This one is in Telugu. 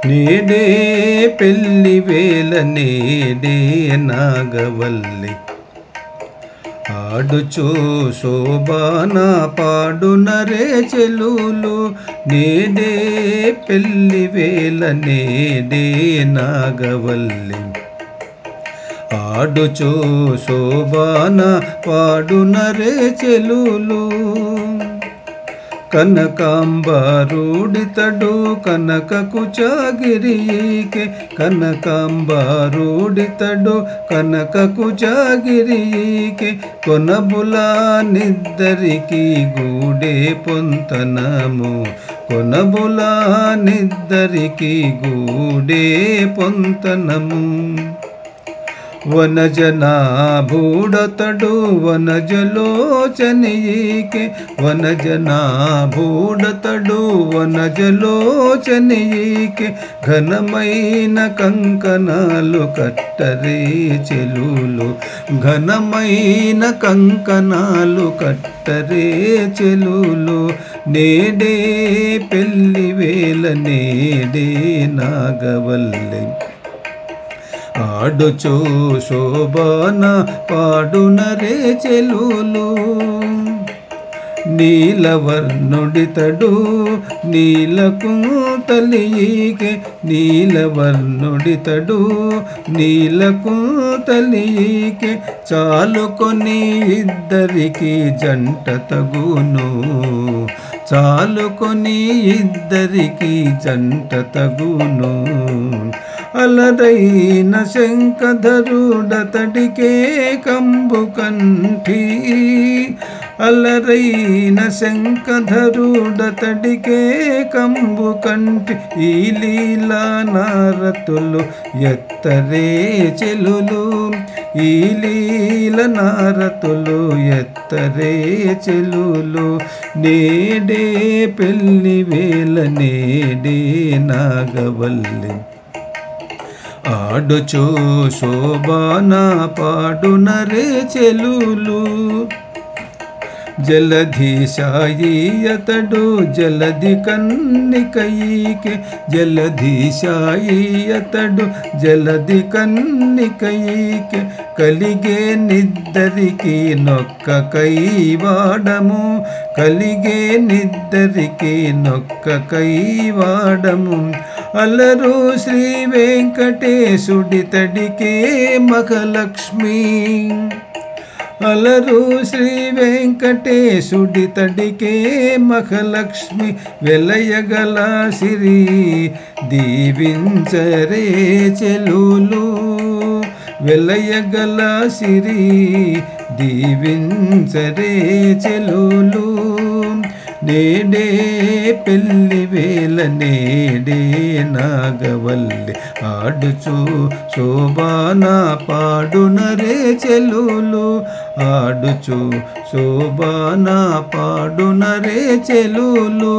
నేడే పెళ్లి వేళ నేడే నాగవల్లి ఆడుచు శోభాన పాడునరే చెలులు నేడే పెళ్లి వేళ నేడే నాగవల్లి ఆడుచు శోభాన పాడునరే చెలులు కనకాంబారుడితడు కనక కుచగిరికి కనకాంబారుడితడు కనక కుచగిరికి కొనబులా నిద్దరికి గూడే పొంతనము కొనబులా నిద్దరికి గూడే పొంతనము వనజనాభూడతడు వనజలోచనీకే వనజనాభూడతడు వనజలోచనీకే ఘనమైన కంకణాలు కట్టరే చెలులు ఘనమైన కంకణాలు కట్టరే చెలులు నేడే పెళ్లి వేళ నేడే నాగవల్లి ఆడుచు శోభాన పాడునరే చెలులు నీలవర్ణుడితడు నీలకుంతలికే నీలవర్ణుడితడు నీలకుంతలికే చాలుకొని ఇద్దరికి జంట తగును చాలుకొని ఇద్దరికి జంట తగును అలరైన శంఖధరుడతడికే కంబు కంఠి అలరైన శంఖధరుడతడికే కంబు కంఠి ఈ లీలా నారతులు ఎత్తరే చెలులు ఈ లీల నారతులు ఎత్తరే చెలులు నేడే పెళ్లి వేళ నేడే నాగవల్లి ఆడుచు శోభాన పాడునరే చెలులు జలధిశాయియతడు జలధి కన్నికైకే జలధిశాయియతడు జలధి కన్నికైకే కలిగే నిద్దరికి నొక్క కైవాడము కలిగే నిద్దరికి నొక్క కైవాడము అలరు శ్రీ వెంకటేశుడితడికే మఖలక్ష్మి అలరు శ్రీ వెంకటేశుడితడికే మఖలక్ష్మి వెలయగల సిరి దీవించరే చెలులు వెలయగల సిరి దీవించరే చెలులు నేడే పెళ్లి వేళ నేడే నాగవల్లి ఆడుచు శోభాన పాడునరే చెలులు ఆడుచు శోభాన పాడునరే చెలులు